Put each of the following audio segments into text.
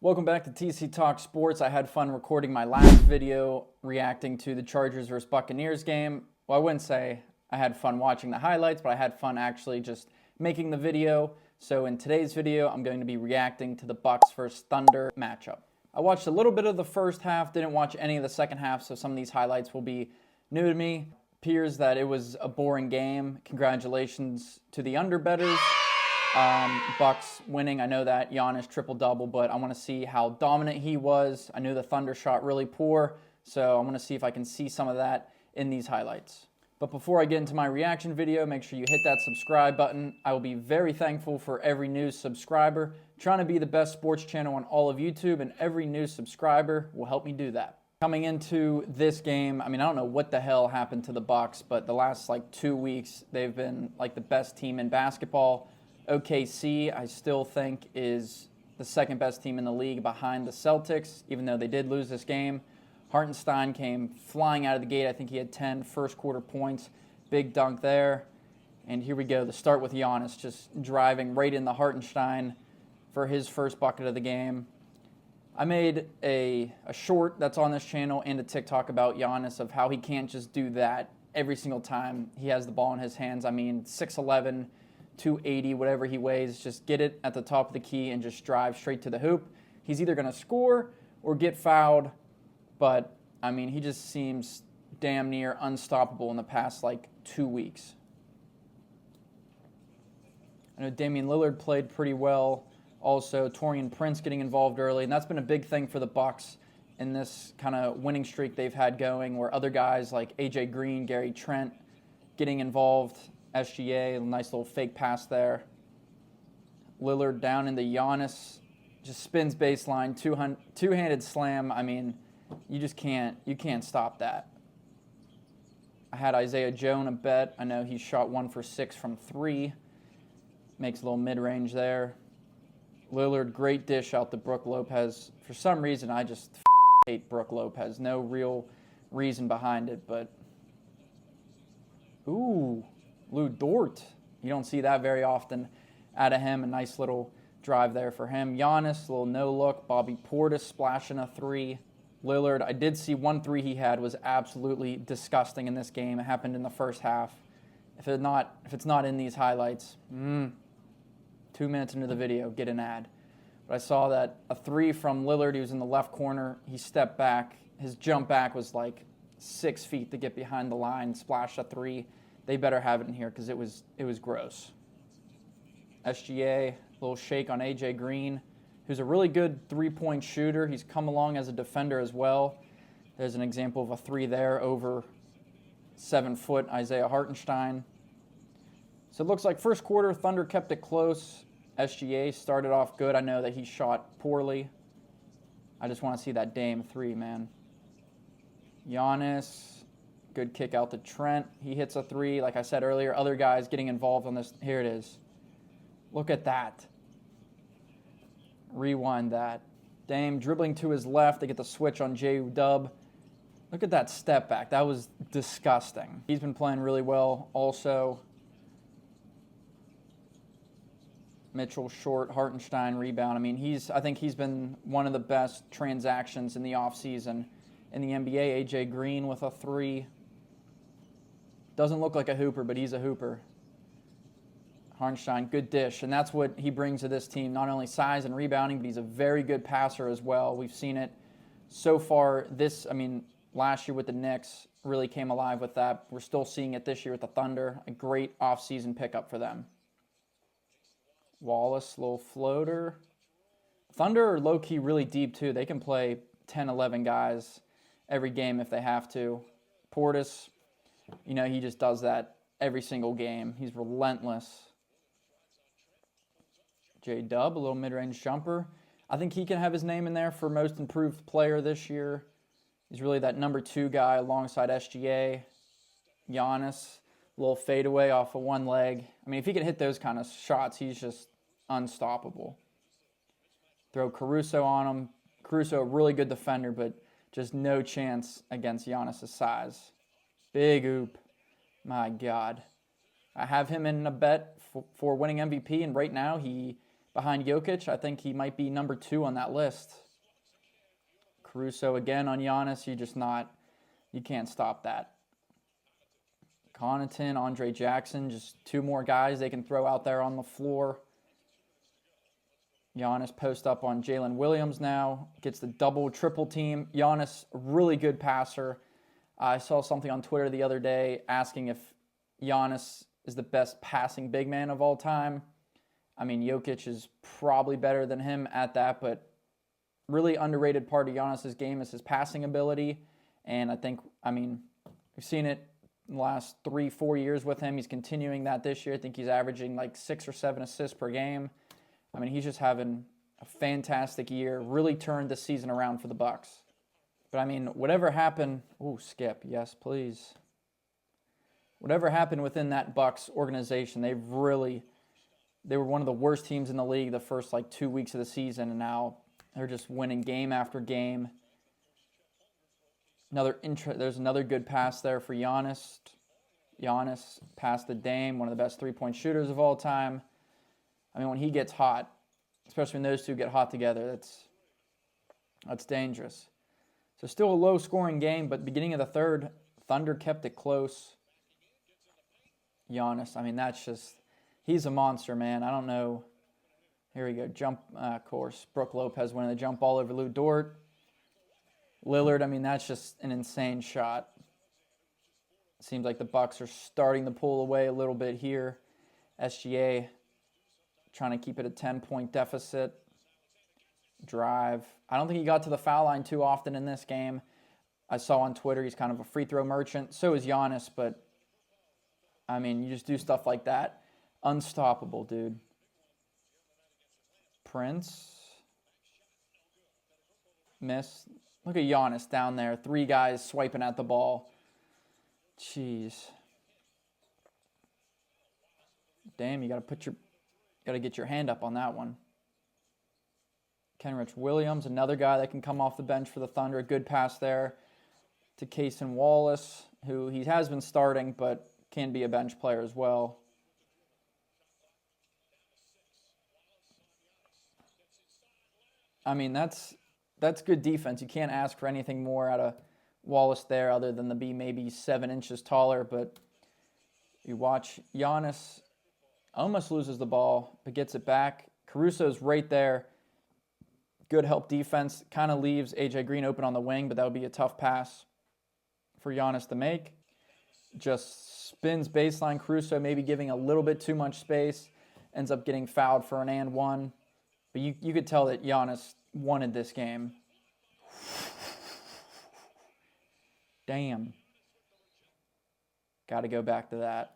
Welcome back to TC Talk Sports. I had fun recording my last video reacting to the Chargers versus Buccaneers game. Well, I wouldn't say I had fun watching the highlights, but I had fun actually just making the video. So in today's video, I'm going to be reacting to the Bucs versus Thunder matchup. I watched a little bit of the first half, didn't watch any of the second half, so some of these highlights will be new to me. Appears that it was a boring game. Congratulations to the underbettors. Bucks winning. I know that Giannis triple-double, but I want to see how dominant he was. I knew the Thunder shot really poor, so I want to see if I can see some of that in these highlights. But before I get into my reaction video, make sure you hit that subscribe button. I will be very thankful for every new subscriber. Trying to be the best sports channel on all of YouTube, and every new subscriber will help me do that. Coming into this game, I don't know what the hell happened to the Bucks, but the last 2 weeks, they've been the best team in basketball. OKC, I still think, is the second best team in the league behind the Celtics, even though they did lose this game. Hartenstein came flying out of the gate. I think he had 10 first quarter points. Big dunk there. And here we go, the start with Giannis, just driving right in the Hartenstein for his first bucket of the game. I made a short that's on this channel and a TikTok about Giannis of how he can't just do that every single time he has the ball in his hands. 6'11", 280, whatever he weighs, just get it at the top of the key and just drive straight to the hoop. He's either going to score or get fouled, but, he just seems damn near unstoppable in the past, 2 weeks. I know Damian Lillard played pretty well. Also, Taurean Prince getting involved early, and that's been a big thing for the Bucks in this kind of winning streak they've had going, where other guys like AJ Green, Gary Trent getting involved. SGA, a nice little fake pass there. Lillard down into Giannis, just spins baseline, two-handed slam. You just can't stop that. I had Isaiah Joe in a bet. I know he shot 1 for 6 from 3. Makes a little mid-range there. Lillard, great dish out to Brook Lopez. For some reason, I just hate Brook Lopez. No real reason behind it, but ooh. Lou Dort. You don't see that very often out of him. A nice little drive there for him. Giannis, a little no-look. Bobby Portis splashing a 3. Lillard, I did see 1 3 he had was absolutely disgusting in this game. It happened in the first half. If it's not in these highlights, 2 minutes into the video, get an ad. But I saw that a 3 from Lillard. He was in the left corner. He stepped back. His jump back was 6 feet to get behind the line. Splashed a 3. They better have it in here because it was gross. SGA, a little shake on AJ Green, who's a really good three-point shooter. He's come along as a defender as well. There's an example of a 3 there over 7-foot Isaiah Hartenstein. So it looks like first quarter, Thunder kept it close. SGA started off good. I know that he shot poorly. I just want to see that Dame 3, man. Giannis. Good kick out to Trent. He hits a 3. Like I said earlier, other guys getting involved on this. Here it is. Look at that. Rewind that. Dame dribbling to his left. They get the switch on J-Dub. Look at that step back. That was disgusting. He's been playing really well also. Mitchell short, Hartenstein rebound. I think he's been one of the best transactions in the offseason in the NBA. AJ Green with a 3. Doesn't look like a hooper, but he's a hooper. Hartenstein, good dish, and that's what he brings to this team. Not only size and rebounding, but he's a very good passer as well. We've seen it so far. Last year with the Knicks really came alive with that. We're still seeing it this year with the Thunder. A great offseason pickup for them. Wallace, little floater. Thunder are low-key really deep, too. They can play 10, 11 guys every game if they have to. Portis, he just does that every single game. He's relentless. J-Dub, a little mid-range jumper. I think he can have his name in there for most improved player this year. He's really that number 2 guy alongside SGA. Giannis, a little fadeaway off of one leg. If he can hit those kind of shots, he's just unstoppable. Throw Caruso on him. Caruso, a really good defender, but just no chance against Giannis' size. Big oop. My God. I have him in a bet for winning MVP, and right now he behind Jokic. I think he might be number 2 on that list. Caruso again on Giannis. You can't stop that. Connaughton, Andre Jackson, just 2 more guys they can throw out there on the floor. Giannis post up on Jalen Williams now. Gets the double, triple team. Giannis, really good passer. I saw something on Twitter the other day asking if Giannis is the best passing big man of all time. I mean, Jokic is probably better than him at that, but really underrated part of Giannis' game is his passing ability. And I think, we've seen it in the last 3-4 years with him. He's continuing that this year. I think he's averaging like 6 or 7 assists per game. He's just having a fantastic year. Really turned the season around for the Bucks. But whatever happened, Skip, yes, please. Whatever happened within that Bucks organization, they were one of the worst teams in the league the first 2 weeks of the season, and now they're just winning game after game. There's another good pass there for Giannis. Giannis passed the Dame, one of the best three-point shooters of all time. When he gets hot, especially when those two get hot together, that's dangerous. So still a low-scoring game, but beginning of the third, Thunder kept it close. Giannis, he's a monster, man. I don't know. Here we go. Jump, of course. Brook Lopez winning the jump ball over Lou Dort. Lillard, that's just an insane shot. Seems like the Bucks are starting to pull away a little bit here. SGA trying to keep it a 10-point deficit. Drive. I don't think he got to the foul line too often in this game. I saw on Twitter he's kind of a free throw merchant. So is Giannis, but you just do stuff like that. Unstoppable, dude. Prince. Miss. Look at Giannis down there. 3 guys swiping at the ball. Jeez. Damn, you got to get your hand up on that one. Kenrich Williams, another guy that can come off the bench for the Thunder. A good pass there to Cason Wallace, who he has been starting, but can be a bench player as well. That's good defense. You can't ask for anything more out of Wallace there other than to be maybe 7 inches taller, but you watch Giannis almost loses the ball, but gets it back. Caruso's right there. Good help defense. Kind of leaves A.J. Green open on the wing, but that would be a tough pass for Giannis to make. Just spins baseline. Caruso maybe giving a little bit too much space. Ends up getting fouled for an and one. But you could tell that Giannis wanted this game. Damn. Got to go back to that.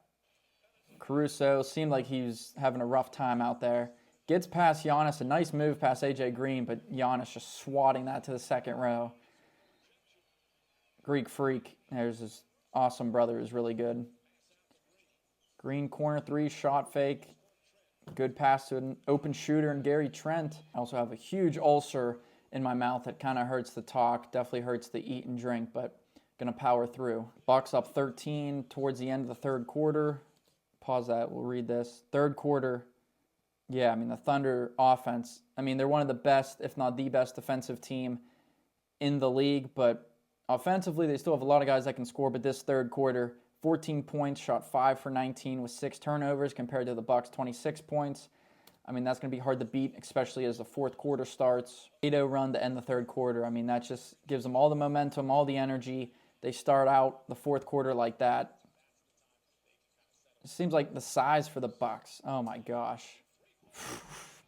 Caruso seemed like he was having a rough time out there. Gets past Giannis, a nice move past A.J. Green, but Giannis just swatting that to the second row. Greek Freak, there's his awesome brother, is really good. Green corner 3, shot fake. Good pass to an open shooter and Gary Trent. I also have a huge ulcer in my mouth that kind of hurts to talk, definitely hurts to eat and drink, but going to power through. Bucks up 13 towards the end of the third quarter. Pause that, we'll read this. Third quarter. Yeah, the Thunder offense, they're one of the best, if not the best defensive team in the league, but offensively, they still have a lot of guys that can score, but this third quarter, 14 points, shot 5 for 19 with 6 turnovers compared to the Bucks' 26 points. That's going to be hard to beat, especially as the fourth quarter starts. 8-0 run to end the third quarter. That just gives them all the momentum, all the energy. They start out the fourth quarter like that. It seems like the size for the Bucks. Oh, my gosh.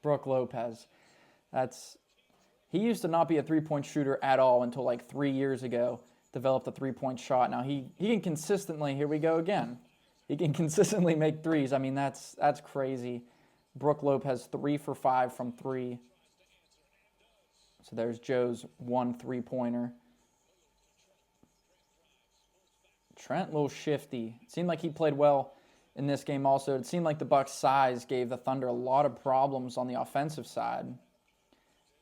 Brook Lopez. He used to not be a three-point shooter at all until 3 years ago. Developed a three-point shot. Now he can consistently, here we go again. He can consistently make threes. That's crazy. Brook Lopez 3 for 5 from 3. So there's Joe's 1 3-pointer. Trent a little shifty. It seemed like he played well in this game also. It seemed like the Bucks' size gave the Thunder a lot of problems on the offensive side.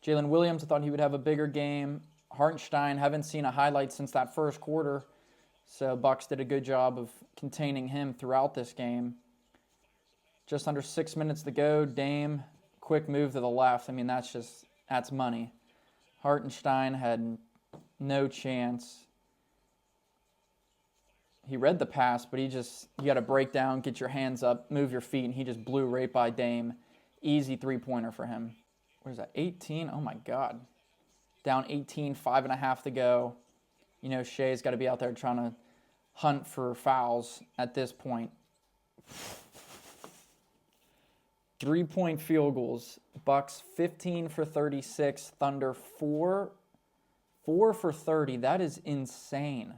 Jalen Williams, I thought he would have a bigger game. Hartenstein, haven't seen a highlight since that first quarter. So Bucks did a good job of containing him throughout this game. Just under 6 minutes to go. Dame, of quick move to the left. I mean, that's money. Hartenstein had no chance. He read the pass, but you got to break down, get your hands up, move your feet, and he just blew right by Dame. Easy three-pointer for him. What is that, 18? Oh, my God. Down 18, 5.5 to go. You know, Shea's got to be out there trying to hunt for fouls at this point. 3-point field goals. Bucks 15 for 36. Thunder 4 for 30. That is insane.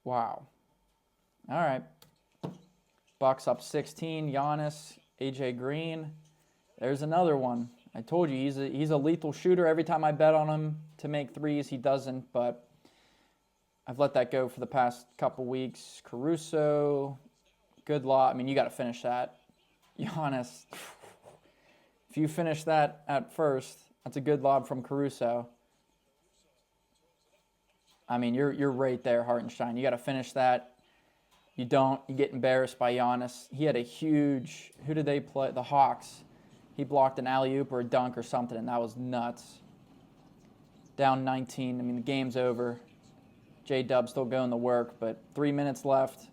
Wow. All right. Bucks up 16. Giannis, AJ Green. There's another one. I told you he's a lethal shooter. Every time I bet on him to make threes, he doesn't, but I've let that go for the past couple weeks. Caruso, good lob. I mean, you got to finish that. Giannis, if you finish that at first, that's a good lob from Caruso. I mean, you're right there, Hartenstein. You got to finish that. You don't, you get embarrassed by Giannis. He had a huge, who did they play? The Hawks. He blocked an alley-oop or a dunk or something, and that was nuts. Down 19. I mean, the game's over. J-Dub still going to work, but 3 minutes left.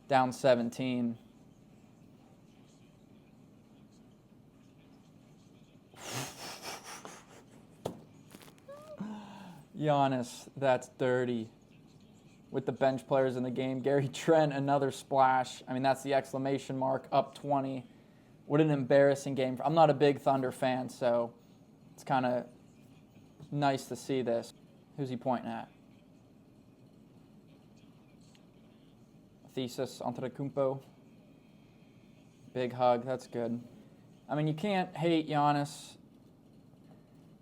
Down 17. Giannis, that's dirty. With the bench players in the game. Gary Trent, another splash. I mean, that's the exclamation mark, up 20. What an embarrassing game. I'm not a big Thunder fan, so it's kind of nice to see this. Who's he pointing at? Thesis Antetokounmpo. Big hug, that's good. I mean, you can't hate Giannis.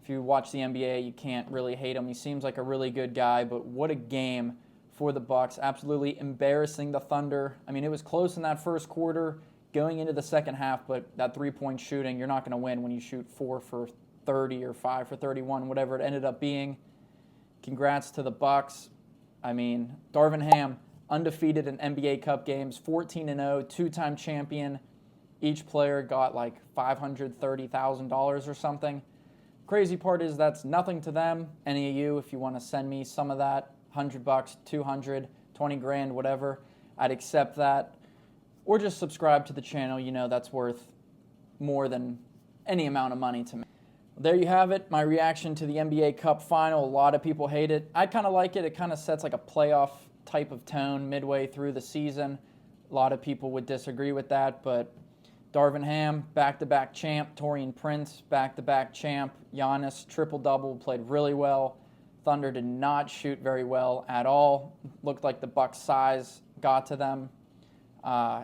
If you watch the NBA, you can't really hate him. He seems like a really good guy, but what a game for the Bucks. Absolutely embarrassing the Thunder. I mean, it was close in that first quarter going into the second half, but that three-point shooting, you're not going to win when you shoot 4 for 30 or 5 for 31, whatever it ended up being. Congrats to the Bucks. I mean, Darvin Ham, undefeated in NBA Cup games, 14-0, two-time champion. Each player got like $530,000 or something. Crazy part is that's nothing to them. Any of you, if you want to send me some of that, $100, 200, 20 grand, whatever, I'd accept that. Or just subscribe to the channel. You know that's worth more than any amount of money to me. There you have it, my reaction to the NBA Cup final. A lot of people hate it. I kind of like it. It kind of sets like a playoff type of tone midway through the season. A lot of people would disagree with that, but Darvin Ham, back-to-back champ. Taurean Prince, back-to-back champ. Giannis, triple-double, played really well. Thunder did not shoot very well at all. Looked like the Bucks' size got to them.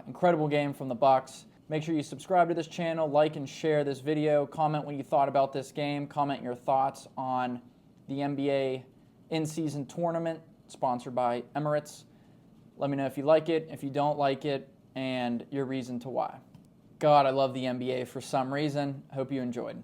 Incredible game from the Bucks. Make sure you subscribe to this channel, like and share this video. Comment what you thought about this game. Comment your thoughts on the NBA in-season tournament sponsored by Emirates. Let me know if you like it, if you don't like it, and your reason to why. God, I love the NBA for some reason. Hope you enjoyed.